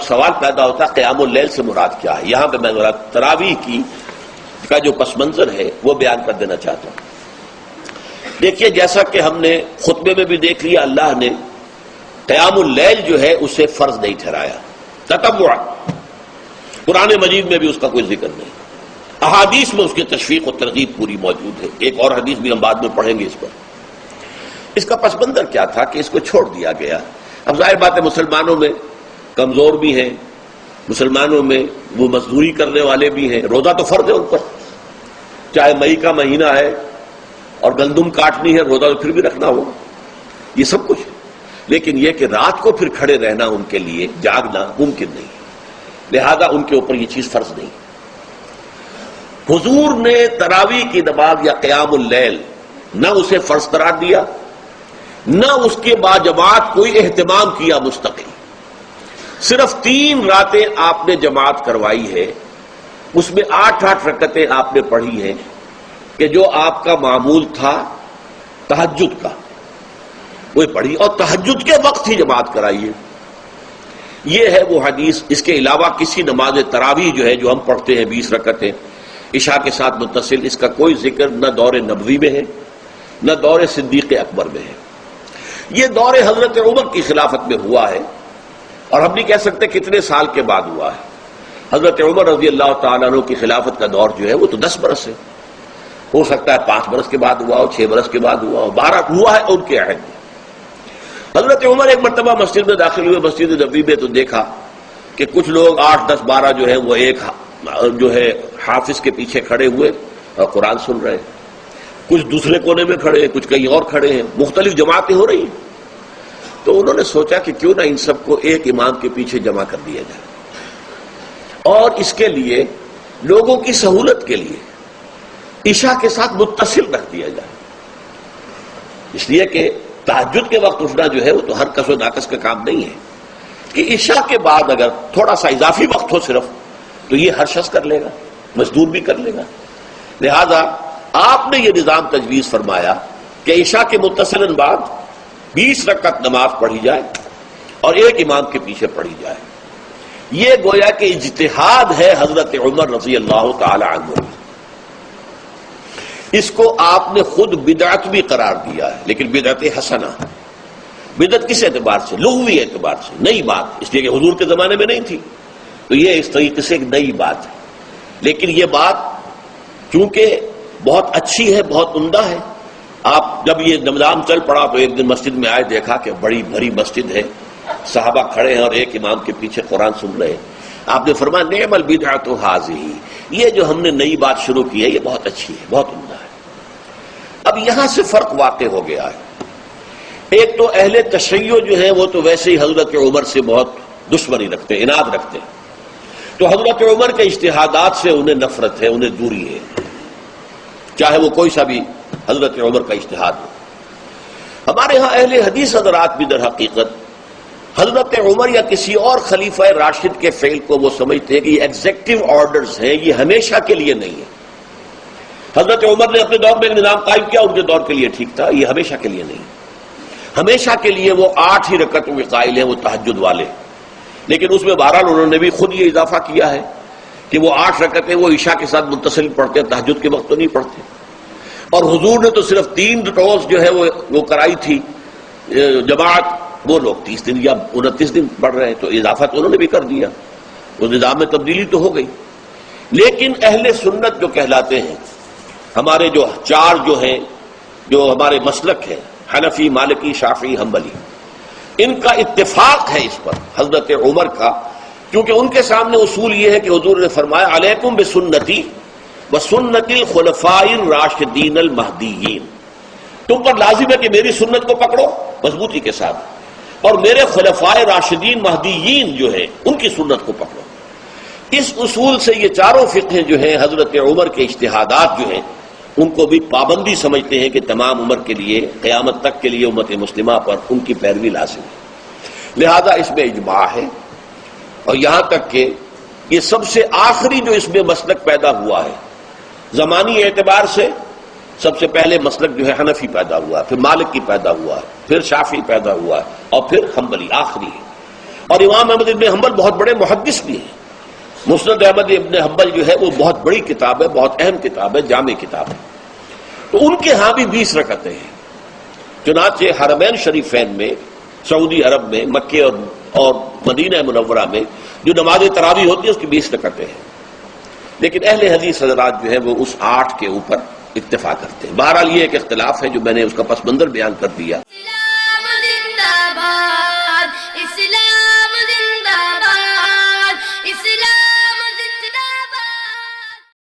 سوال پیدا ہوتا ہے قیام اللیل سے مراد کیا ہے؟ یہاں پہ میں ذرا تراویح کا جو پس منظر ہے وہ بیان کر دینا چاہتا ہوں۔ دیکھیے، جیسا کہ ہم نے خطبے میں بھی دیکھ لیا، اللہ نے قیام اللیل جو ہے اسے فرض نہیں ٹھہرایا، تطوع۔ قرآن مجید میں بھی اس کا کوئی ذکر نہیں، احادیث میں اس کی تشویق و ترغیب پوری موجود ہے۔ ایک اور حدیث بھی ہم بعد میں پڑھیں گے اس پر۔ اس کا پس منظر کیا تھا کہ اس کو چھوڑ دیا گیا۔ اب ظاہر بات ہے مسلمانوں میں کمزور بھی ہیں، مسلمانوں میں وہ مزدوری کرنے والے بھی ہیں، روزہ تو فرض ہے ان پر، چاہے مئی کا مہینہ ہے اور گندم کاٹنی ہے، روزہ تو پھر بھی رکھنا ہوگا، یہ سب کچھ ہے۔ لیکن یہ کہ رات کو پھر کھڑے رہنا ان کے لیے، جاگنا ممکن نہیں، لہذا ان کے اوپر یہ چیز فرض نہیں۔ حضور نے تراویح کی نماز یا قیام اللیل نہ اسے فرض قرار دیا، نہ اس کے باجماعت کوئی اہتمام کیا مستقل۔ صرف 3 راتیں آپ نے جماعت کروائی ہے، اس میں 8 رکعتیں آپ نے پڑھی ہیں کہ جو آپ کا معمول تھا تہجد کا، وہ پڑھی، اور تہجد کے وقت ہی جماعت کرائی ہے۔ یہ ہے وہ حدیث۔ اس کے علاوہ کسی نماز تراویح جو ہے جو ہم پڑھتے ہیں 20 رکعتیں عشاء کے ساتھ متصل، اس کا کوئی ذکر نہ دور نبوی میں ہے نہ دور صدیق اکبر میں ہے۔ یہ دور حضرت عمر کی خلافت میں ہوا ہے، اور ہم نہیں کہہ سکتے کتنے سال کے بعد ہوا ہے۔ حضرت عمر رضی اللہ تعالیٰ عنہ کی خلافت کا دور جو ہے وہ تو 10 برس ہے، ہو سکتا ہے 5 برس کے بعد ہوا ہو، 6 برس کے بعد ہوا ہو، 12 ہوا ہے ان کے عہد میں۔ حضرت عمر ایک مرتبہ مسجد میں داخل ہوئے، مسجد نبوی میں، تو دیکھا کہ کچھ لوگ 8، 10، 12 جو ہے وہ ایک جو ہے حافظ کے پیچھے کھڑے ہوئے اور قرآن سن رہے ہیں، کچھ دوسرے کونے میں کھڑے ہیں، کچھ کہیں اور کھڑے ہیں، مختلف جماعتیں ہو رہی ہیں۔ تو انہوں نے سوچا کہ کیوں نہ ان سب کو ایک امام کے پیچھے جمع کر دیا جائے، اور اس کے لیے لوگوں کی سہولت کے لیے عشاء کے ساتھ متصل رکھ دیا جائے، اس لیے کہ تہجد کے وقت اٹھنا جو ہے وہ تو ہر کس و ناقص کا کام نہیں ہے، کہ عشاء کے بعد اگر تھوڑا سا اضافی وقت ہو صرف، تو یہ ہر شخص کر لے گا، مزدور بھی کر لے گا۔ لہذا آپ نے یہ نظام تجویز فرمایا کہ عشاء کے متصلاً بعد 20 رکعت نماز پڑھی جائے اور ایک امام کے پیچھے پڑھی جائے۔ یہ گویا کہ اجتہاد ہے حضرت عمر رضی اللہ تعالی عنہ، اس کو آپ نے خود بدعت بھی قرار دیا ہے، لیکن بدعت حسنہ۔ بدعت کس اعتبار سے؟ لغوی اعتبار سے، نئی بات، اس لیے کہ حضور کے زمانے میں نہیں تھی، تو یہ اس طریقے سے ایک نئی بات ہے۔ لیکن یہ بات چونکہ بہت اچھی ہے، بہت عمدہ ہے، آپ جب یہ نظام چل پڑا تو ایک دن مسجد میں آئے، دیکھا کہ بڑی بھری مسجد ہے، صحابہ کھڑے ہیں اور ایک امام کے پیچھے قرآن سن رہے ہیں۔ آپ نے فرمایا نعم البدعۃ ھذہ، یہ جو ہم نے نئی بات شروع کی ہے یہ بہت اچھی ہے، بہت عمدہ ہے۔ اب یہاں سے فرق واقع ہو گیا ہے۔ ایک تو اہل تشیع جو ہے وہ تو ویسے ہی حضرت عمر سے بہت دشمنی رکھتے ہیں، عناد رکھتے ہیں، تو حضرت عمر کے اجتہادات سے انہیں نفرت ہے، انہیں دوری ہے، چاہے وہ کوئی سا بھی حضرت عمر کا اجتہاد ہو۔ ہمارے ہاں اہل حدیث حضرات بھی در حقیقت حضرت عمر یا کسی اور خلیفہ راشد کے فعل کو وہ سمجھتے ہیں کہ یہ ایگزیکٹو آرڈرز ہیں، یہ ہمیشہ کے لیے نہیں ہے۔ حضرت عمر نے اپنے دور میں ایک نظام قائم کیا، ان کے دور کے لیے ٹھیک تھا، یہ ہمیشہ کے لیے نہیں۔ ہمیشہ کے لیے وہ 8 ہی رکعتوں کے قائل ہیں، وہ تہجد والے، لیکن اس میں بہرحال انہوں نے بھی خود یہ اضافہ کیا ہے کہ وہ 8 رکعتیں وہ عشاء کے ساتھ متصل پڑھتے ہیں، تہجد کے وقت تو نہیں پڑھتے۔ اور حضور نے تو صرف 3 روز جو ہے وہ کرائی تھی جماعت، وہ لوگ 30 دن یا 29 دن پڑھ رہے ہیں، تو اضافہ تو انہوں نے بھی کر دیا، وہ نظام میں تبدیلی تو ہو گئی۔ لیکن اہل سنت جو کہلاتے ہیں، ہمارے جو 4 جو ہیں، جو ہمارے مسلک ہیں، حنفی، مالکی، شافعی، حنبلی، ان کا اتفاق ہے اس پر حضرت عمر کا، کیونکہ ان کے سامنے اصول یہ ہے کہ حضور نے فرمایا علیکم بسنتی وسنت الخلفاء الراشدین المہدیین، تم پر لازم ہے کہ میری سنت کو پکڑو مضبوطی کے ساتھ، اور میرے خلفاء راشدین مہدیین جو ہیں ان کی سنت کو پکڑو۔ اس اصول سے یہ چاروں فقہ جو ہیں حضرت عمر کے اجتہادات جو ہیں ان کو بھی پابندی سمجھتے ہیں کہ تمام عمر کے لیے، قیامت تک کے لیے امت مسلمہ پر ان کی پیروی لازم ہے، لہذا اس میں اجماع ہے۔ اور یہاں تک کہ یہ سب سے آخری جو اس میں مسلک پیدا ہوا ہے زمانی اعتبار سے، سب سے پہلے مسلک جو ہے حنفی پیدا ہوا ہے، پھر مالک کی پیدا ہوا ہے، پھر شافعی پیدا ہوا ہے، اور پھر حنبلی آخری ہے۔ اور امام احمد ابن حنبل بہت بڑے محدث بھی ہیں. مسند احمد ابن حنبل جو ہے وہ بہت بڑی کتاب ہے، بہت اہم کتاب ہے، جامع کتاب ہے. تو ان کے ہاں بھی 20 رکعتیں ہیں. چنانچہ حرمین شریفین میں، سعودی عرب میں، مکے اور مدینہ منورہ میں جو نماز تراویح ہوتی ہے اس کی 20 رکعتیں ہیں. لیکن اہل حدیث حضرات جو ہے وہ اس 8 کے اوپر اکتفا کرتے ہیں. بہرحال یہ ایک اختلاف ہے جو میں نے اس کا پس منظر بیان کر دیا.